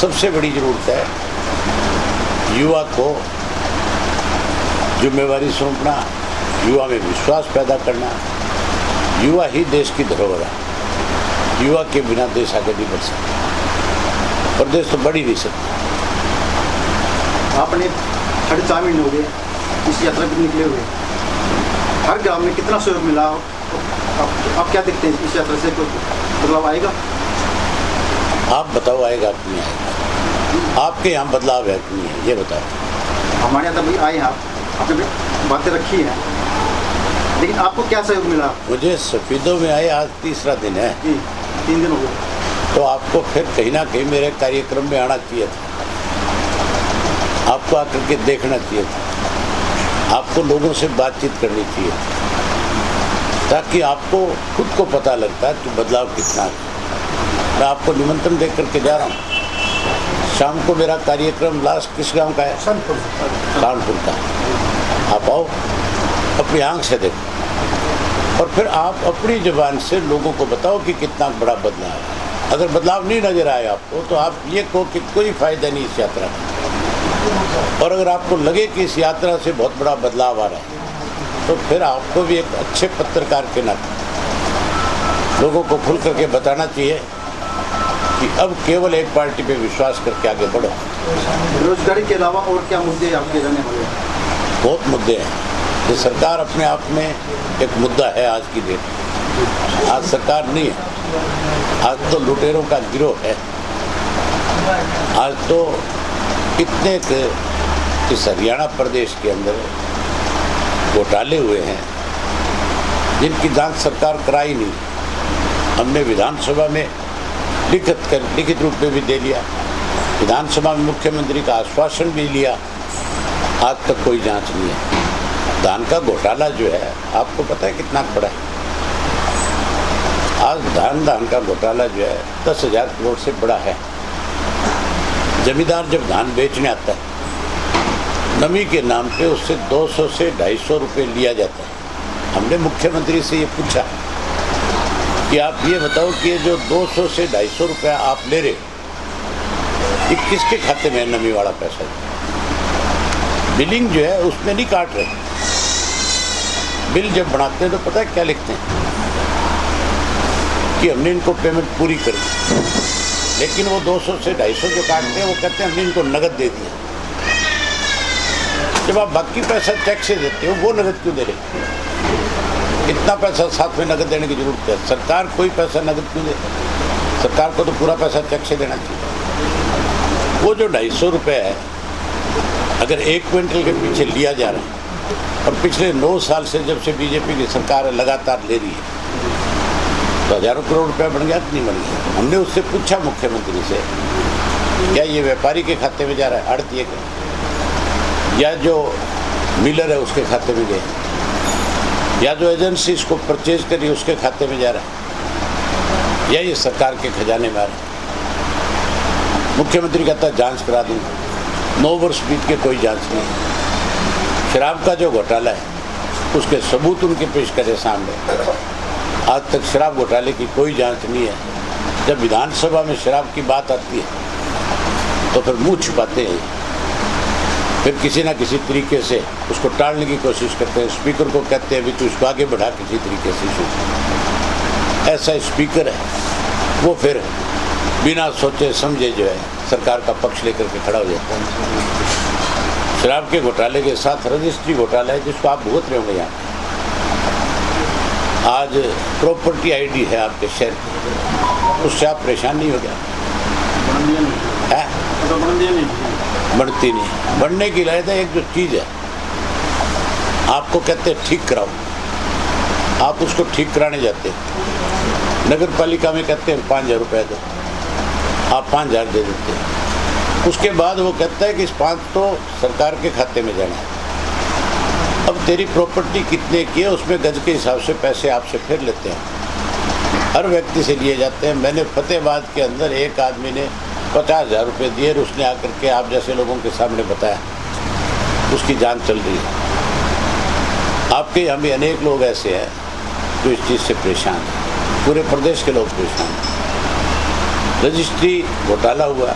सबसे बड़ी ज़रूरत है युवा को जिम्मेवारी सौंपना, युवा में विश्वास पैदा करना। युवा ही देश की धरोहर है। युवा के बिना देश आगे नहीं बढ़ सकता, प्रदेश तो बढ़ ही नहीं सकता। आपने 4.5 महीने हो गए इस यात्रा पर निकले हुए, हर गांव में कितना सहयोग मिला? आप क्या देखते हैं, इस यात्रा से कोई बदलाव आएगा? आप बताओ, आएगा कि नहीं आएगा? आपके यहाँ बदलाव है कि नहीं है, ये बताओ। हमारे यहाँ तो भाई आए हैं, आपने बातें रखी हैं, लेकिन आपको क्या सहयोग मिला? मुझे सफेदों में आए आज तीसरा दिन है जी, 3 दिन हो गए। तो आपको फिर कहीं ना कहीं मेरे कार्यक्रम में आना चाहिए था, आपको आकर के देखना चाहिए था, आपको लोगों से बातचीत करनी चाहिए, ताकि आपको खुद को पता लगता कि बदलाव कितना है। मैं आपको निमंत्रण दे करके जा रहा हूँ। शाम को मेरा कार्यक्रम लास्ट किस गांव का है? कानपुर का। आप आओ, अपनी आंख से देखो और फिर आप अपनी जुबान से लोगों को बताओ कि कितना बड़ा बदलाव है। अगर बदलाव नहीं नजर आए आपको तो आप ये कहो कि कोई फायदा नहीं इस यात्रा का। और अगर आपको लगे कि इस यात्रा से बहुत बड़ा बदलाव आ रहा है तो फिर आपको भी एक अच्छे पत्रकार के नाते लोगों को खुल करके बताना चाहिए कि अब केवल एक पार्टी पे विश्वास करके आगे बढ़ो। रोजगारी के अलावा और क्या मुद्दे आपके रहने वाले हैं? बहुत मुद्दे हैं। ये सरकार अपने आप में एक मुद्दा है आज की डेट। आज सरकार नहीं है, आज तो लुटेरों का गिरोह है। आज तो इतने इस हरियाणा प्रदेश के अंदर घोटाले हुए हैं जिनकी जांच सरकार कराई नहीं। हमने विधानसभा में लिखित रूप में भी दे लिया, विधानसभा में मुख्यमंत्री का आश्वासन भी लिया, आज तक कोई जांच नहीं है। धान का घोटाला जो है आपको पता है कितना बड़ा है? आज धान का घोटाला जो है 10,000 करोड़ से बड़ा है। जमींदार जब धान बेचने आता है, नमी के नाम पे उससे 200 से 250 रुपये लिया जाता है। हमने मुख्यमंत्री से ये पूछा कि आप ये बताओ कि ये जो 200 से 250 रुपया आप ले रहे ये किसके खाते में नमी वाला पैसा है? बिलिंग जो है उसमें नहीं काट रहे। बिल जब बनाते हैं तो पता है क्या लिखते हैं कि हमने इनको पेमेंट पूरी कर दी, लेकिन वो 200 से 250 जो काटते हैं वो कहते हैं हमने इनको नगद दे दिया। जब आप बाकी पैसा चेक से देते हो वो नगद क्यों दे रहे? इतना पैसा साथ में नगद देने की जरूरत है? सरकार कोई पैसा नगद क्यों दे? सरकार को तो पूरा पैसा चेक से देना चाहिए। वो जो 250 रुपये है, अगर 1 क्विंटल के पीछे लिया जा रहा है और पिछले 9 साल से जब से बीजेपी की सरकार लगातार ले रही है तो हजारों करोड़ रुपया बन गया कि नहीं बन गया? हमने उससे पूछा मुख्यमंत्री से, क्या ये व्यापारी के खाते में जा रहा है, आड़तिए के, या जो मिलर है उसके खाते में गए, या जो एजेंसी इसको परचेज करी उसके खाते में जा रहा है, या ये सरकार के खजाने में आ रहा है? मुख्यमंत्री कहता है जांच करा दूंगा। 9 वर्ष बीत के कोई जांच नहीं है। शराब का जो घोटाला है उसके सबूत उनके पेश करे सामने, आज तक शराब घोटाले की कोई जांच नहीं है। जब विधानसभा में शराब की बात आती है तो फिर मुंह छुपाते हैं, फिर किसी ना किसी तरीके से उसको टालने की कोशिश करते हैं। स्पीकर को कहते हैं भी तू इसको आगे बढ़ा किसी तरीके से। ऐसा स्पीकर है वो फिर बिना सोचे समझे जो है सरकार का पक्ष लेकर के खड़ा हो जाता है। शराब के घोटाले के साथ रजिस्ट्री घोटाला है जिसको आप भुगत रहे होंगे। यहाँ आज प्रॉपर्टी आईडी है आपके शहर की, उससे आप परेशान नहीं हो गया है? बढ़ती नहीं, बढ़ने की लायक है। एक जो चीज़ है आपको कहते हैं ठीक कराओ, आप उसको ठीक कराने जाते हैं। नगर पालिका में कहते हैं 5,000 रुपये दो, आप 5,000 दे देते हैं। उसके बाद वो कहता है कि इस 5 तो सरकार के खाते में जाना है। अब तेरी प्रॉपर्टी कितने की है उसमें गज के हिसाब से पैसे आपसे फिर लेते हैं, हर व्यक्ति से लिए जाते हैं। मैंने फतेहाबाद के अंदर एक आदमी ने 50,000 रुपये दिए और उसने आकर के आप जैसे लोगों के सामने बताया उसकी जांच चल रही है। आपके यहाँ भी अनेक लोग ऐसे हैं जो इस चीज़ से परेशान हैं, पूरे प्रदेश के लोग परेशान हैं। रजिस्ट्री घोटाला हुआ,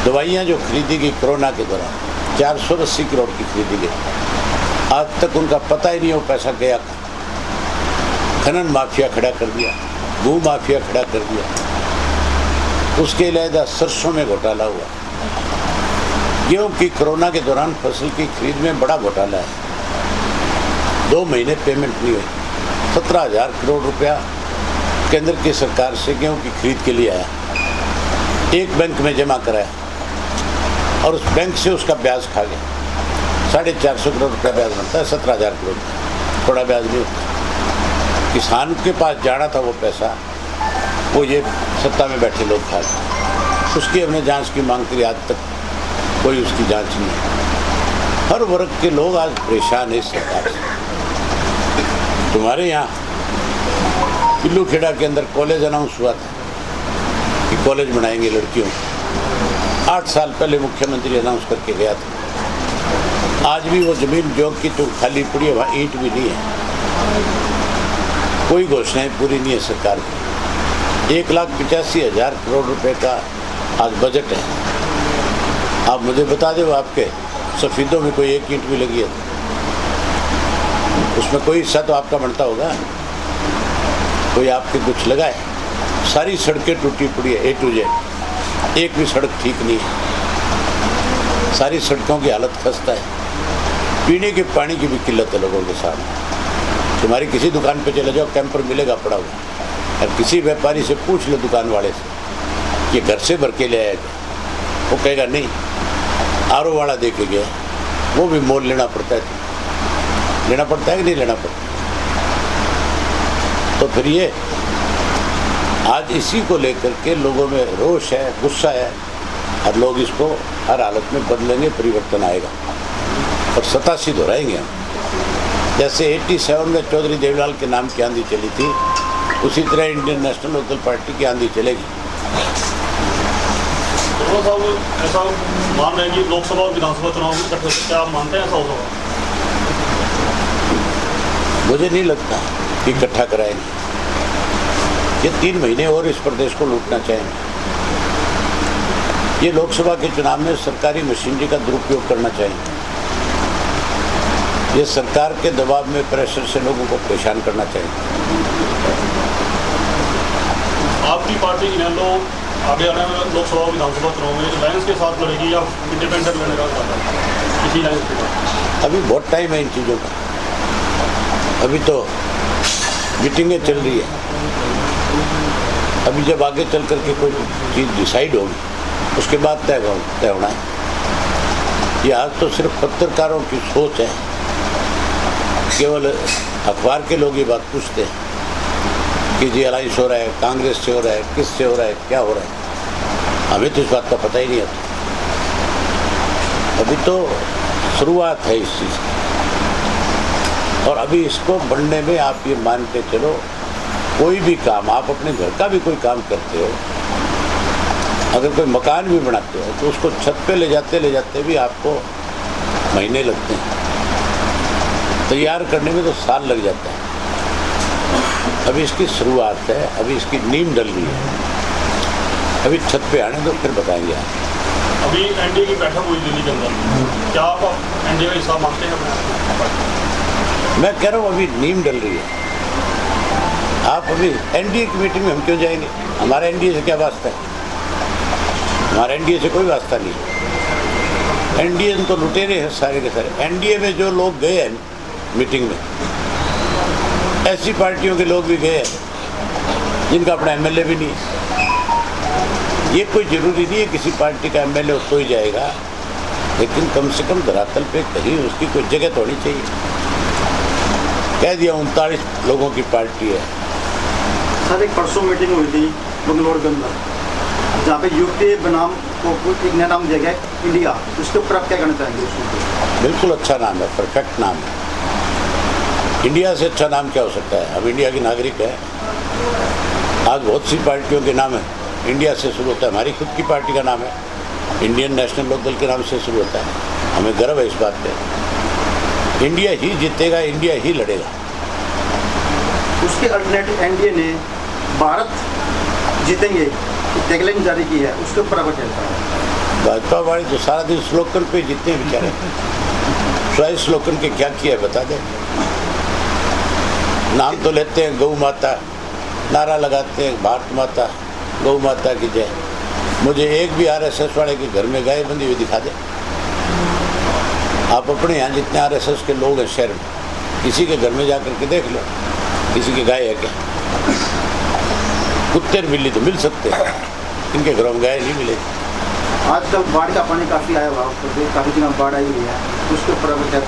दवाइयाँ जो खरीदी गई कोरोना के दौरान 480 करोड़ की खरीदी गई, आज तक उनका पता ही नहीं वो पैसा गया कहाँ। खनन माफिया खड़ा कर दिया, भू माफिया खड़ा कर दिया, उसके अलावा सरसों में घोटाला हुआ, गेहूँ की कोरोना के दौरान फसल की खरीद में बड़ा घोटाला है। 2 महीने पेमेंट नहीं हुई, 17,000 करोड़ रुपया केंद्र की सरकार से गेहूँ की खरीद के लिए आया, एक बैंक में जमा कराया और उस बैंक से उसका ब्याज खा गया। 450 करोड़ रुपया ब्याज बनता है, 17,000 करोड़, थोड़ा ब्याज नहीं होता। किसान के पास जाना था वो पैसा, वो ये सत्ता में बैठे लोग खा गए। उसकी हमने जांच की मांग करी, आज तक कोई उसकी जांच नहीं है। हर वर्ग के लोग आज परेशान है इस सरकार से। तुम्हारे यहाँ पिल्लू खेड़ा के अंदर कॉलेज अनाउंस हुआ था कि कॉलेज बनाएंगे लड़कियों को, 8 साल पहले मुख्यमंत्री अनाउंस करके गया था। आज भी वो जमीन जो की तो खाली पड़ी है, वहाँ ईंट भी नहीं है, कोई घोषणाएं पूरी नहीं है सरकार की। 1,85,000 करोड़ रुपए का आज बजट है। आप मुझे बता दो, आपके सफीदों में कोई एक ईंट भी लगी है, उसमें कोई हिस्सा तो आपका बनता होगा, कोई आपके कुछ लगा है। सारी सड़कें टूटी पड़ी है, A to Z, एक भी सड़क ठीक नहीं है, सारी सड़कों की हालत खस्ता है। पीने के पानी की भी किल्लत है लोगों के सामने। तुम्हारी किसी दुकान पे चले जाओ, कैंपर मिलेगा पड़ा हुआ, और किसी व्यापारी से पूछ लो दुकान वाले से कि घर से भर के ले आएगा, वो कहेगा नहीं, RO वाला दे के गया, वो भी मोल लेना पड़ता है। लेना पड़ता है कि नहीं लेना पड़ता? तो फिर ये आज इसी को लेकर के लोगों में रोष है, गुस्सा है, और लोग इसको हर हालत में बदलेंगे, परिवर्तन आएगा और सतासी दोहराएंगे हम। जैसे 87 में चौधरी देवलाल के नाम की आंधी चली थी, उसी तरह इंडियन नेशनल लोकदल पार्टी की आंधी चलेगी। तो साहब ऐसा मान रहे हैं कि लोकसभा और विधानसभा चुनाव में इकट्ठे, क्या आप मानते हैं ऐसा होगा? मुझे नहीं लगता कि इकट्ठा कराएंगे। ये 3 महीने और इस प्रदेश को लूटना चाहेंगे। ये लोकसभा के चुनाव में सरकारी मशीनरी का दुरुपयोग करना चाहेंगे। ये सरकार के दबाव में, प्रेशर से लोगों को परेशान करना चाहिए। आपकी पार्टी इनेलो आगे आने वाले लोकसभा और विधानसभा चुनाव में अलायंस के साथ लड़ेगी या इंडिपेंडेंट लड़ने का चाहता है किसी अलायंस के साथ? अभी बहुत टाइम है इन चीज़ों का, अभी तो मीटिंगें चल रही है। अभी जब आगे चल करके कोई चीज़ डिसाइड होगी उसके बाद तय होना है। ये आज तो सिर्फ पत्रकारों की सोच है, केवल अखबार के लोग ये बात पूछते हैं कि जी अलायंस हो रहा है, कांग्रेस से हो रहा है, किस से हो रहा है, क्या हो रहा है। हमें तो इस बात का पता ही नहीं आता। अभी तो शुरुआत है इस चीज़ की, और अभी इसको बढ़ने में आप ये मान के चलो, कोई भी काम, आप अपने घर का भी कोई काम करते हो, अगर कोई मकान भी बनाते हो तो उसको छत पे ले जाते भी आपको महीने लगते हैं। तैयार करने में तो साल लग जाता है। अभी इसकी शुरुआत है, अभी इसकी नींव डल रही है, अभी छत पे आने दो, फिर बताएंगे आप। अभी एनडीए की बैठक हुई दिल्ली के अंदर, क्या आप एनडीए का हिस्सा मानते हैं अपने? मैं कह रहा हूँ अभी नींव डल रही है। आप अभी एनडीए की मीटिंग में हम क्यों जाएंगे? हमारा एनडीए से क्या वास्ता है? हमारा एनडीए से कोई वास्ता नहीं। एनडीए तो लुटेरे हैं सारे के सारे। एनडीए में जो लोग गए हैं मीटिंग में, ऐसी पार्टियों के लोग भी गए हैं जिनका अपना एमएलए भी नहीं है। ये कोई ज़रूरी नहीं है किसी पार्टी का एमएलए हो तो ही जाएगा, लेकिन कम से कम धरातल पे कहीं उसकी कोई जगह तो होनी चाहिए। कह दिया 39 लोगों की पार्टी है। सर, एक परसों मीटिंग हुई थी बंगलौर के अंदर, जहाँ पे यूपीए बनाम को एक नया नाम दिया गया इंडिया, उसके ऊपर आप क्या कहना चाहेंगे? बिल्कुल अच्छा नाम है, परफेक्ट नाम है। इंडिया से अच्छा नाम क्या हो सकता है? हम इंडिया के नागरिक हैं। आज बहुत सी पार्टियों के नाम है इंडिया से शुरू होता है, हमारी खुद की पार्टी का नाम है इंडियन नेशनल लोकदल के नाम से शुरू होता है। हमें गर्व है इस बात पे। इंडिया ही जीतेगा, इंडिया ही लड़ेगा। उसके अल्टरनेटिव एनडीए ने भारत जीतेंगे टैगलाइन जारी की है, उसके ऊपर आप क्या कहते हैं? भाजपा वाले तो सारा दिन स्लोगन पे जीतते हैं बेचारे। 100 स्लोगन के क्या किया बता दे। नाम तो लेते हैं गौ माता, नारा लगाते हैं भारत माता, गौ माता की जय। मुझे एक भी आरएसएस वाले के घर में गाय बंधी हुई दिखा दे। आप अपने यहाँ जितने आरएसएस के लोग हैं शहर में, किसी के घर में जाकर के देख लो, किसी के गाय है क्या? कुत्ते और बिल्ली तो मिल सकते हैं, इनके घरों में गाय नहीं मिलेगी। आजकल बाढ़ का पानी काफ़ी आया हुआ है, काफ़ी दिनों बाढ़ आई हुई है, उसके ऊपर अब क्या?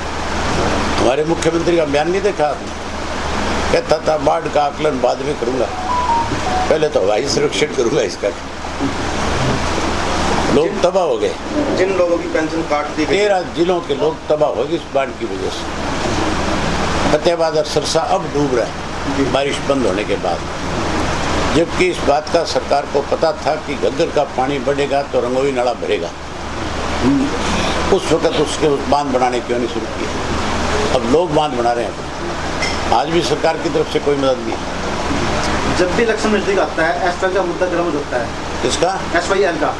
हमारे मुख्यमंत्री का बयान नहीं देखा आपने? कहता था बाढ़ का आकलन बाद में करूंगा, पहले तो हवाई संरक्षण करूंगा इसका। लोग तबाह हो गए। जिन लोगों की पेंशन काट दी गई, 13 जिलों के लोग तबाह हो गए इस बाढ़ की वजह से। फतेहाबाद और सरसा अब डूब रहा है बारिश बंद होने के बाद, जबकि इस बात का सरकार को पता था कि घग्गर का पानी बढ़ेगा तो रंगोई नाला भरेगा। उस वक्त उसके बांध बनाने क्यों नहीं शुरू किए? अब लोग बांध बना रहे हैं। आज भी सरकार की तरफ से कोई मदद नहीं। जब भी इलेक्शन नजदीक आता है एसवाई का मुद्दा गर्म होता है। इसका SYL का।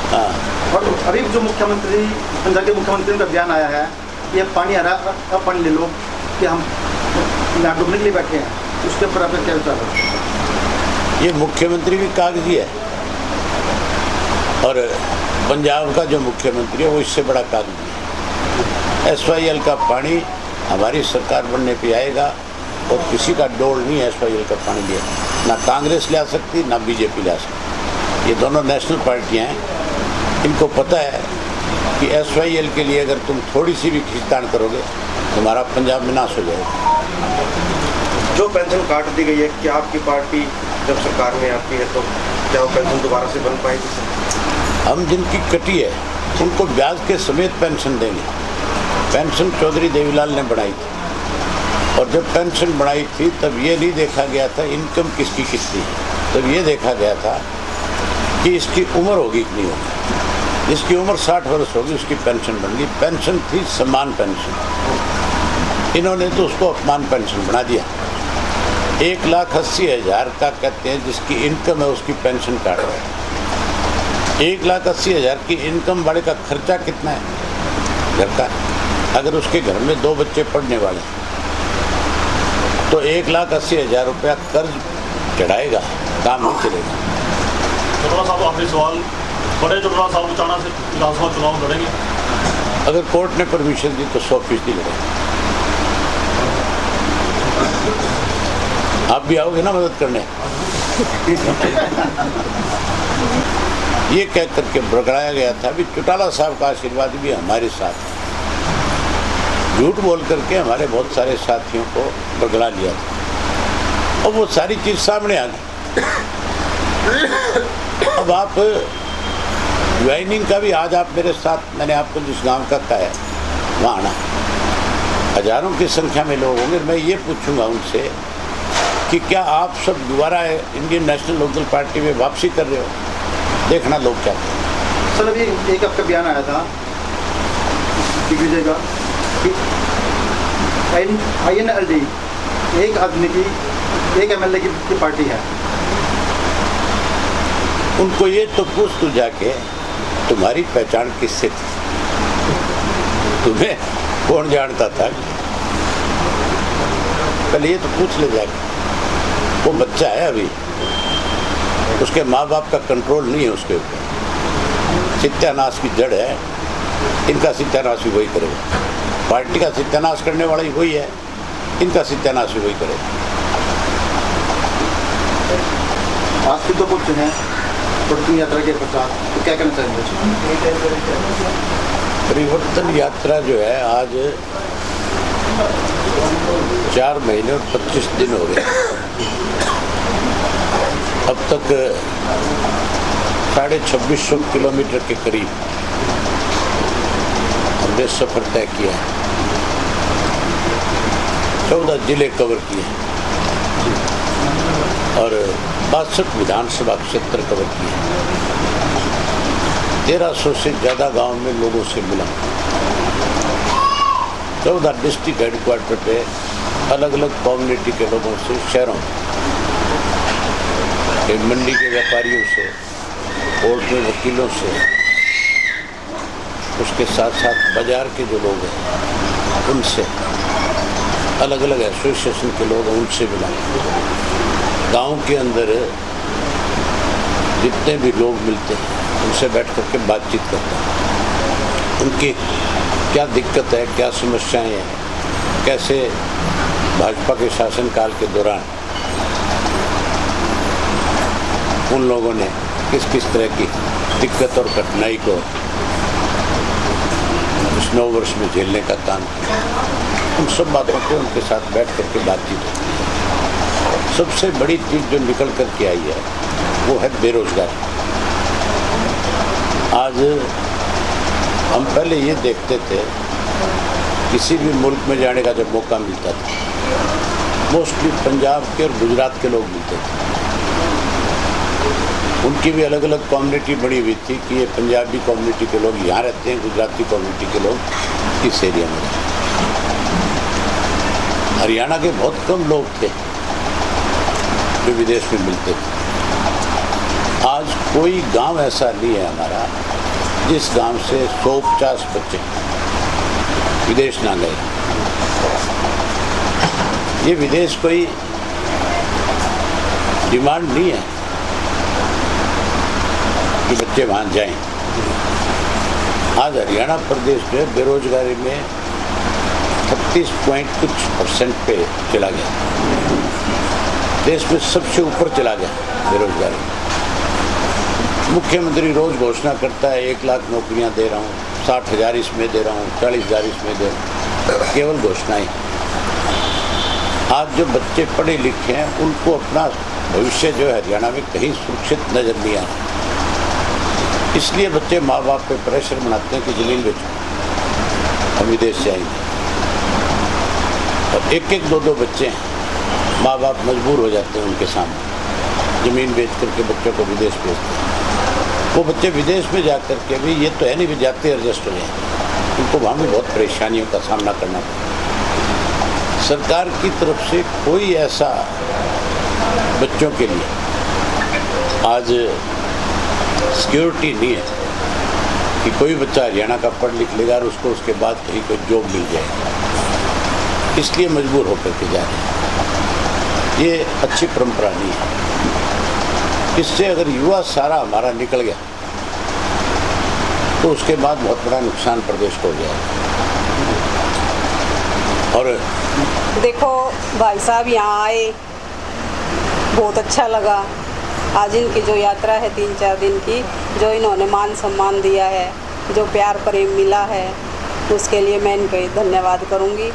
हाँ, और अभी जो मुख्यमंत्री, पंजाब के मुख्यमंत्री का बयान आया है कि अब पानी आ रहा, अब पानी ले लो, कि हम यहाँ डूबने के लिए बैठे हैं, उसके ऊपर आपका क्या विचार है? ये मुख्यमंत्री भी कागजी है और पंजाब का जो मुख्यमंत्री है वो इससे बड़ा कागजी है। SYL का पानी हमारी सरकार बनने पे आएगा और किसी का डोल नहीं है SYL का पानी लिया। ना कांग्रेस ले आ सकती, ना बीजेपी ले आ सकती। ये दोनों नेशनल पार्टियां हैं, इनको पता है कि SYL के लिए अगर तुम थोड़ी सी भी खींचतान करोगे तुम्हारा पंजाब में नाश हो जाएगा। जो पेंशन काट दी गई है, क्या आपकी पार्टी जब सरकार में आती है तो क्या वो पेंशन दोबारा से बन पाएगी? हम जिनकी कटी है उनको ब्याज के समेत पेंशन देंगे। पेंशन चौधरी देवीलाल ने बनाई थी और जब पेंशन बनाई थी तब ये नहीं देखा गया था इनकम किसकी कितनी, तब ये देखा गया था कि इसकी उम्र होगी कितनी होगी। जिसकी उम्र 60 वर्ष होगी उसकी पेंशन बन गई। पेंशन थी सम्मान पेंशन, इन्होंने तो उसको अपमान पेंशन बना दिया। 1,80,000 का कहते हैं जिसकी इनकम है उसकी पेंशन काट रहे हैं। 1,80,000 की इनकम वाले का खर्चा कितना है घर का? अगर उसके घर में 2 बच्चे पढ़ने वाले तो 1,80,000 रुपया कर्ज चढ़ाएगा, काम नहीं चलेगा। चौटाला साहब आखिरी सवाल, बड़े चौटाला साहब चाणा से विधानसभा चुनाव लड़ेंगे? अगर कोर्ट ने परमिशन दी तो 100% लड़ेंगे। आप भी आओगे ना मदद करने? ये कह करके बरगड़ाया गया था भी चौटाला साहब का आशीर्वाद भी हमारे साथ। झूठ बोल करके हमारे बहुत सारे साथियों को बरगड़ा लिया था और वो सारी चीज़ सामने आ गई। अब आप ज्वाइनिंग का भी आज आप मेरे साथ, मैंने आपको जिस गांव का कहा है वहाँ आना, हजारों की संख्या में लोग होंगे। मैं ये पूछूंगा उनसे कि क्या आप सब दोबारा इंडियन नेशनल लोकदल पार्टी में वापसी कर रहे हो? देखना लोग क्या कहते हैं। सर अभी एक आपका बयान आया था दिग्विजय का कि INLD एक आदमी की, एक MLA की पार्टी है। उनको ये तो पूछ तू जाके तुम्हारी पहचान किससे थी? तुम्हें कौन जानता था? पहले ये तो पूछ ले जाके। वो बच्चा है अभी, उसके माँ बाप का कंट्रोल नहीं है उसके ऊपर। सत्यानाश की जड़ है, इनका सत्यानाश भी वही करेगा। पार्टी का सत्यानाश करने वाला ही वही है, इनका सत्यानाश भी वही करेगा। आज भी तो कुछ हैं परिवर्तन यात्रा के प्रचार, तो क्या करना चाहेंगे? परिवर्तन यात्रा जो है आज 4 महीने और 25 दिन हो गए। अब तक 2650 किलोमीटर के करीब हमने सफर तय किया है। 14 जिले कवर किए और 62 विधानसभा क्षेत्र कवर किए। 1300 से ज़्यादा गांव में लोगों से मिला। 14 डिस्ट्रिक्ट हेडक्वार्टर पे अलग अलग कम्युनिटी के लोगों से, शहरों के मंडी के व्यापारियों से, कोर्ट में वकीलों से, उसके साथ साथ बाजार के जो लोग हैं उनसे, अलग अलग एसोसिएशन के लोग हैं उनसे मिला, गांव के अंदर जितने भी लोग मिलते हैं उनसे बैठ कर के बातचीत करता हूँ। उनकी क्या दिक्कत है, क्या समस्याएं हैं, कैसे भाजपा के शासनकाल के दौरान उन लोगों ने किस किस तरह की दिक्कत और कठिनाई को इस 9 वर्ष में झेलने का काम किया। उन सब बातों पे उनके साथ बैठ करके बातचीत होती है। सबसे बड़ी चीज़ जो निकल कर के आई है वो है बेरोजगारी। आज हम पहले ये देखते थे, किसी भी मुल्क में जाने का जब मौका मिलता था मोस्टली पंजाब के और गुजरात के लोग मिलते थे। उनकी भी अलग अलग कम्युनिटी बनी हुई थी कि ये पंजाबी कम्युनिटी के लोग यहाँ रहते हैं, गुजराती कम्युनिटी के लोग इस एरिया में। हरियाणा के बहुत कम लोग थे जो विदेश में मिलते थे। आज कोई गांव ऐसा नहीं है हमारा जिस गांव से 150 बच्चे विदेश ना गए। ये विदेश कोई डिमांड नहीं है कि बच्चे वहाँ जाएं। आज हरियाणा प्रदेश जो है बेरोजगारी में 36% पे चला गया, देश में सबसे ऊपर चला गया बेरोजगारी। मुख्यमंत्री रोज घोषणा करता है 1 लाख नौकरियां दे रहा हूँ, 60,000 इसमें दे रहा हूँ, 40,000 इसमें दे रहा हूँ, केवल घोषणाएं। आज जो बच्चे पढ़े लिखे हैं उनको अपना भविष्य जो है हरियाणा में कहीं सुरक्षित नजर नहीं आ रहा। इसलिए बच्चे माँ बाप पे प्रेशर बनाते हैं कि जमीन बेचो, हम विदेश जाएंगे। और 1-1, 2-2 बच्चे हैं, माँ बाप मजबूर हो जाते हैं उनके सामने, ज़मीन बेच करके बच्चों को विदेश भेजते हैं। वो बच्चे विदेश में जा कर के भी ये तो है नहीं भी जाते एडजस्ट हो जाए, उनको वहाँ भी बहुत परेशानियों का सामना करना पड़ता है। सरकार की तरफ से कोई ऐसा बच्चों के लिए आज सिक्योरिटी नहीं है कि कोई बच्चा हरियाणा का पढ़ लिख लेगा और उसको उसके बाद कहीं कोई जॉब मिल जाएगा, इसलिए मजबूर होकर के जा रहे हैं। ये अच्छी परंपरा नहीं है। इससे अगर युवा सारा हमारा निकल गया तो उसके बाद बहुत बड़ा नुकसान प्रदेश को हो जाएगा। और देखो भाई साहब यहाँ आए, बहुत अच्छा लगा। आज इनकी जो यात्रा है 3-4 दिन की, जो इन्होंने मान सम्मान दिया है, जो प्यार प्रेम मिला है, उसके लिए मैं इनको धन्यवाद करूँगी।